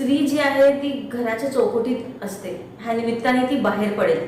स्त्री जी आहे ती घराच्या चौकटीत असते, ह्या निमित्ताने ती बाहेर पडेल.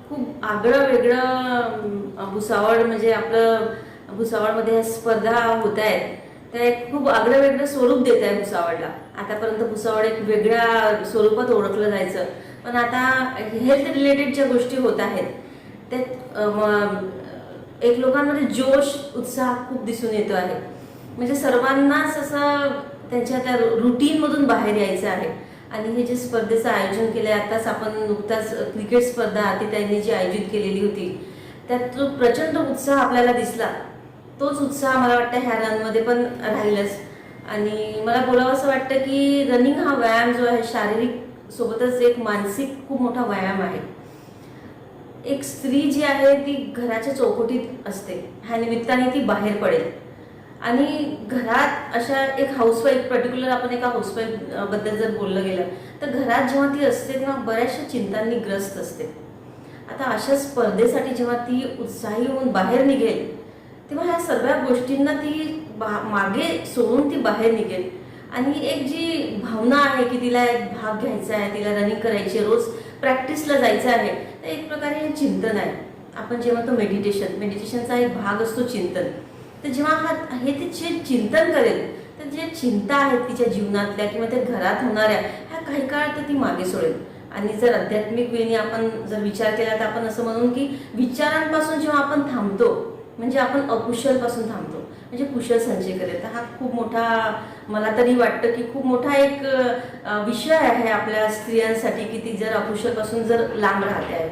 खूप आगळं वेगळं भुसावळ म्हणजे आपलं भुसावळमध्ये स्पर्धा होत आहेत. त्या एक खूप आगळं वेगळं स्वरूप देत आहे भुसावळला. आतापर्यंत भुसावळ एक वेगळ्या स्वरूपात ओळखलं जायचं, पण आता हेल्थ रिलेटेड ज्या गोष्टी होत आहेत त्यात एक लोकांमध्ये जोश उत्साह खूप दिसून येतो आहे. म्हणजे सर्वांनाच असं त्यांच्या त्या रुटीनमधून बाहेर यायचं आहे. आणि हे जे स्पर्धेचं आयोजन केलं आहे, आताच आपण नुकताच क्रिकेट स्पर्धा आतिताईंनी जी आयोजित केलेली होती त्यात जो प्रचंड उत्साह आपल्याला दिसला, तोच उत्साह मला वाटतं ह्या रनमध्ये पण राहीलच. आणि मला बोलावं असं वाटतं की रनिंग हा व्यायाम जो आहे शारीरिक सोबतच एक मानसिक खूप मोठा व्यायाम आहे. एक स्त्री जी आहे ती घराच्या चौकटीत असते, ह्या निमित्ताने ती बाहेर पडेल. आणि घरात अशा एक हाऊसवाईफ, पर्टिक्युलर आपण एका हाऊसवाईफ बद्दल जर बोललं गेलं तर घरात जेव्हा ती असते तेव्हा बऱ्याचशा चिंतांनी ग्रस्त असते. आता अशा स्पर्धेसाठी जेव्हा ती उत्साही होऊन बाहेर निघेल तेव्हा ह्या सगळ्या गोष्टींना ती मागे सोडून ती बाहेर निघेल. आणि एक जी भावना आहे की तिला एक भाग घ्यायचा आहे, तिला रनिंग करायची, रोज प्रॅक्टिसला जायचं आहे, तर एक प्रकारे हे चिंतन आहे. आपण जेव्हा तो मेडिटेशनचा एक भाग असतो चिंतन, तर जेव्हा हे तिचे चिंतन करेल तर जे चिंता आहेत तिच्या जीवनातल्या किंवा त्या घरात होणाऱ्या ह्या काही काळ तर ती मागे सोडेल. आणि जर आध्यात्मिक वेळी आपण जर विचार केला तर आपण असं म्हणून की विचारांपासून जेव्हा आपण थांबतो म्हणजे आपण अकुशलपासून थांबतो, म्हणजे कुशल संचय करेल. तर हा खूप मोठा, मला तरी वाटतं की खूप मोठा एक विषय आहे आपल्या स्त्रियांसाठी की ती जर अकुशलपासून जर लांब राहते आहे,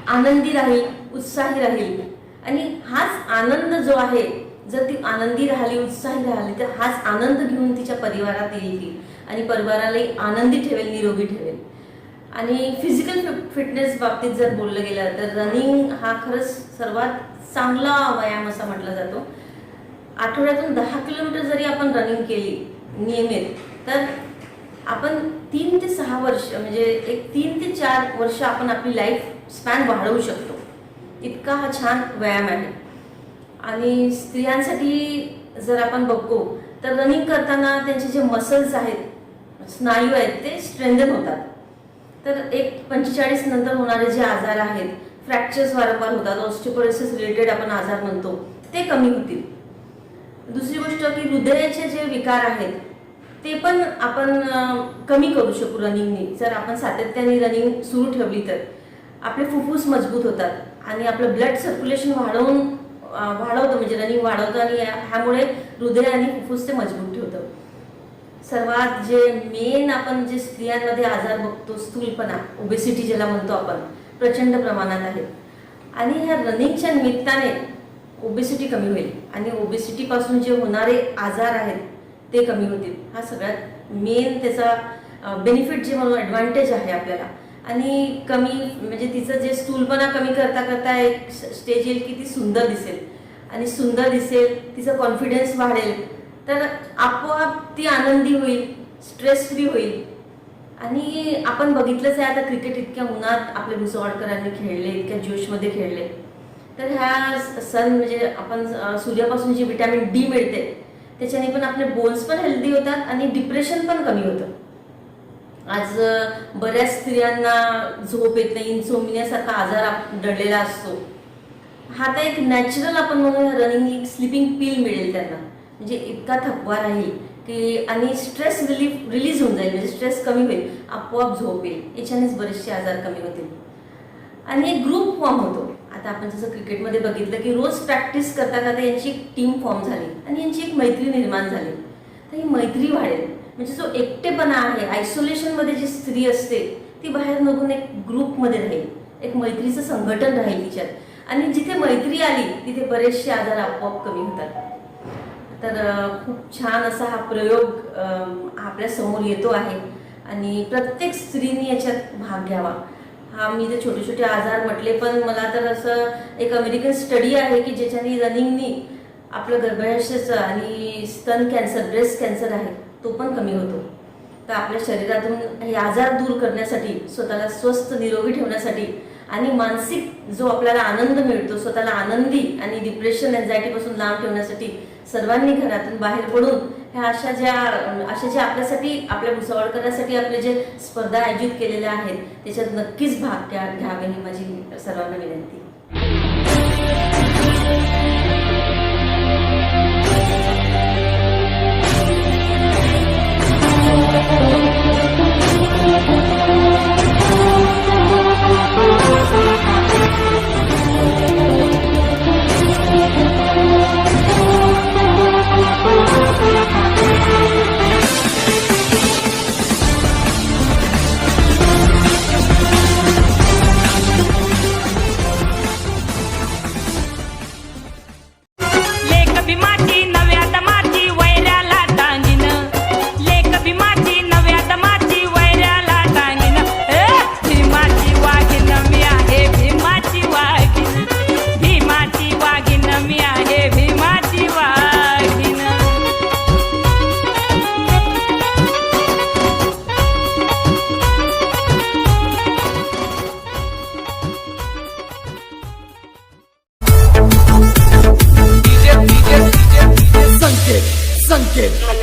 आनंदी राहील, उत्साही राहील. आणि हाच आनंद जो आहे, जर ती आनंदी राहिली, उत्साही राहिली, तर हाच आनंद घेऊन तिच्या परिवारात येईल ती आणि परिवारालाही आनंदी ठेवेल, निरोगी ठेवेल. आणि फिजिकल फिटनेस बाबतीत जर बोललं गेलं तर रनिंग हा खरंच सर्वात चांगला व्यायाम असा म्हटला जातो. आठवड्यातून 10 किलोमीटर जरी आपण रनिंग केली नियमित तर आपण 3 ते 6 वर्ष म्हणजे एक 3 ते 4 वर्ष आपण आपली लाईफ स्पॅन वाढवू शकतो. इतका हा छान व्यायाम आहे. आणि स्त्रियांसाठी जर आपण बघतो तर रनिंग करताना त्यांचे जे मसल्स आहेत, स्नायू आहेत, ते स्ट्रेंथन होतात. तर एक 45 नंतर होणारे जे आजार आहेत, फ्रॅक्चर्स वारंवार होतात, ऑस्टिओपोरोसिस रिलेटेड आपण आजार म्हणतो, ते कमी होतील. दुसरी गोष्ट की हृदयाचे जे विकार आहेत ते पण आपण कमी करू शकू रनिंगनी. जर आपण सातत्याने रनिंग सुरू ठेवली तर आपले फुफ्फुस मजबूत होतात आणि आपलं ब्लड सर्क्युलेशन वाढवतं, म्हणजे रनिंग वाढवतं आणि ह्यामुळे हृदय आणि फुफ्फुस ते मजबूत ठेवतं. सर्वात जे मेन आपण जे स्त्रियांमध्ये आजार बघतो, स्थूलपणा, ओबेसिटी ज्याला म्हणतो आपण, प्रचंड प्रमाणात आहे. आणि ह्या रनिंगच्या निमित्ताने ओबेसिटी कमी होईल आणि ओबेसिटीपासून जे होणारे आजार आहेत ते कमी होतील. हा सगळ्यात मेन त्याचा बेनिफिट जे म्हणून ॲडव्हान्टेज आहे आपल्याला. आणि कमी म्हणजे तिचं जे स्थूलपणा कमी करता करता एक स्टेज येईल की ती सुंदर दिसेल आणि सुंदर दिसेल, तिचा कॉन्फिडन्स वाढेल, तर आपोआप ती आनंदी होईल, स्ट्रेस फ्री होईल. आणि आपण बघितलंच आहे आता क्रिकेट इतक्या उन्हात आपले भुसावळकरांनी खेळले, इतक्या जोशमध्ये खेळले, तर ह्या म्हणजे आपण सूर्यापासून जी विटॅमिन डी मिळते त्याच्याने पण आपले बोन्स पण हेल्दी होतात आणि डिप्रेशन पण कमी होतं. आज बऱ्याच स्त्रियांना झोप येत नाही, इन्सोमिनियासारखा आजार दडलेला असतो. हा तर एक नॅचरल आपण म्हणून रनिंग स्लीपिंग पिल मिळेल त्यांना, म्हणजे इतका थकवा राहील की आणि स्ट्रेस रिलीज होऊन जाईल, म्हणजे स्ट्रेस कमी होईल, आपोआप झोप येईल, याच्यानेच बरेचसे आजार कमी होतील. आणि एक ग्रुप फॉर्म होतो. आता आपण जसं क्रिकेटमध्ये बघितलं की रोज प्रॅक्टिस करता करता यांची एक टीम फॉर्म झाली आणि यांची एक मैत्री निर्माण झाली, तर ही मैत्री वाढेल. म्हणजे जो एकटेपणा आहे, आयसोलेशनमध्ये जी स्त्री असते ती बाहेर निघून एक ग्रुपमध्ये राहील, एक मैत्रीचं संघटन राहील तिच्यात. आणि जिथे मैत्री आली तिथे बरेचसे आजार आपोआप कमी होतात. तर खूप छान असा हा प्रयोग आपल्या समोर येतो आहे आणि प्रत्येक स्त्रीने याच्यात भाग घ्यावा. हा मी ते छोटे छोटे आजार म्हटले, पण मला तर असं एक अमेरिकन स्टडी आहे की ज्याच्याने रनिंगनी आपलं गर्भाशयाचं आणि स्तन कॅन्सर, ब्रेस्ट कॅन्सर आहे तो पण कमी होतो. तर आपल्या शरीरातून हे आजार दूर करण्यासाठी, स्वतःला स्वस्थ निरोगी ठेवण्यासाठी आणि मानसिक जो आपल्याला आनंद मिळतो, स्वतःला आनंदी आणि डिप्रेशन, एन्झायटीपासून लांब ठेवण्यासाठी सर्वांनी घरातून बाहेर पडून ह्या अशा ज्या आपल्यासाठी, आपल्या भुसावळ करण्यासाठी आपले जे स्पर्धा आयोजित केलेल्या आहेत त्याच्यात नक्कीच भाग घ्यावे ही माझी सर्वांना विनंती.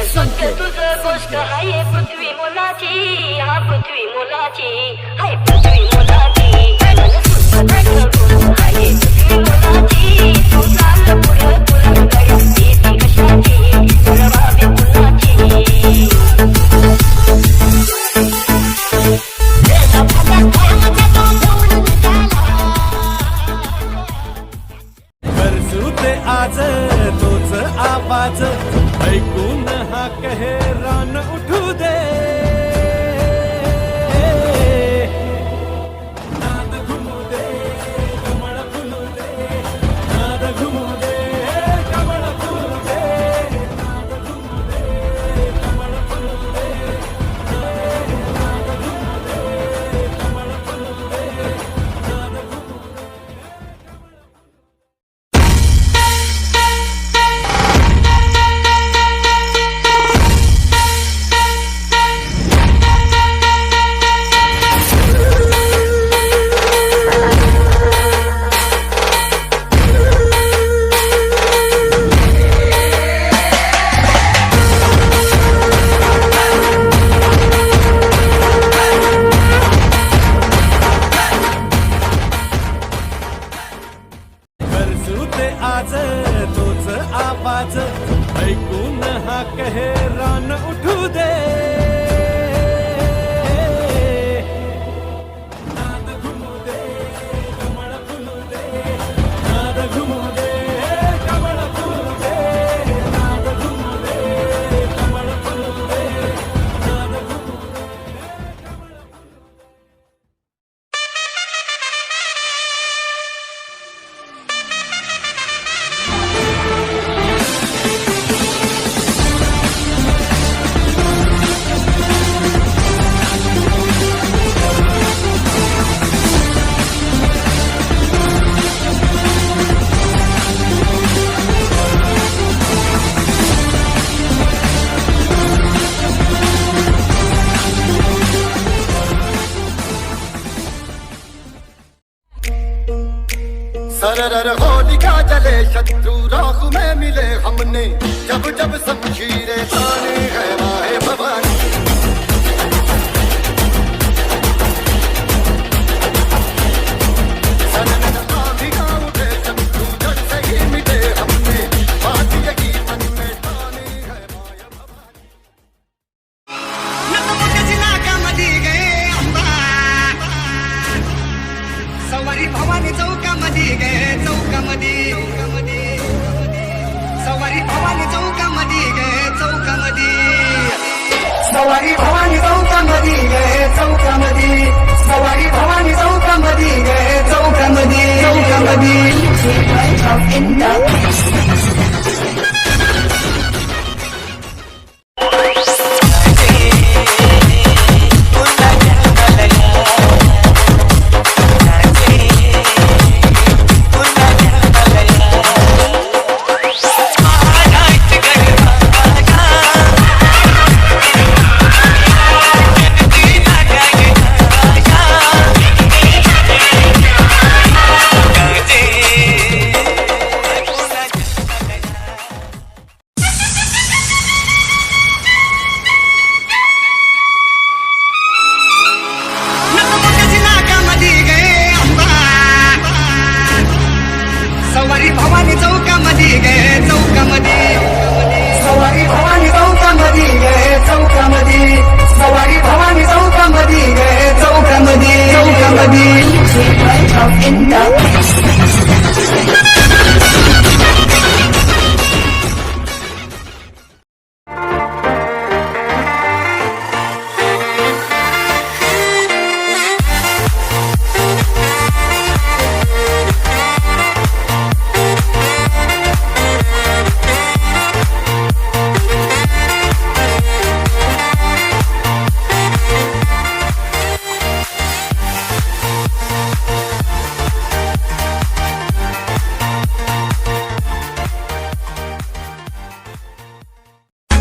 संकेत गोष्ट हाय पृथ्वी मुलाची, हा पृथ्वी मुलाची, हाय पृथ्वी मुलाची, हाय पृथ्वी मुलाची, तू चाल पुढं पुढं गड्या येते कशाची, पुरवावी मुलाची. करसूते आज तोच आवाज ऐकून हा कहेरान उठू दे. नाद घुमू दे, कमळ फुलू दे, नाद घुमू दे, कमळ फुलू दे, नाद घुमू दे, कमळ फुलू दे, नाद घुमू दे, कमळ फुलू दे, नाद घुमू दे. आज तोच आवाज ऐकून हा कहेरान उठू दे. नाद घुमू दे, कमळ फुलू दे, नाद घुमू दे, कमळ फुलू दे, नाद घुमू दे, कमळ फुलू दे, नाद घुमू दे, कमळ फुलू दे. सरर होलिका जले शत्रु राख में मिले हमने, जब जब शमशीरें ताने है माहे भवानी. सनन आंधियां उठे शत्रु जड़ से ही मिटे हमने, बात यही मन में ताने है माया भवानी. नकमकची नाकामध्ये गए अंबा, सवारी भवानी चौकामध्ये गए, चौकामध्ये सवारी भवानी चौकामध्ये गए, चौकामध्ये सवारी भवानी चौकामध्ये गए, चौकामध्ये सवारी भवानी चौकामध्ये गए, चौकामध्ये नकबुकची नाकामध्ये गे अंबा सवारी भवानी चौकामध्ये गे चौकामध्ये सवारी भवानी चौकामध्ये गे चौकामध्ये सवारी भवानी चौकामध्ये गे चौकामध्ये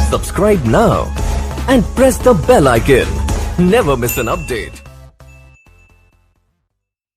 Subscribe now and press the bell icon. Never miss an update.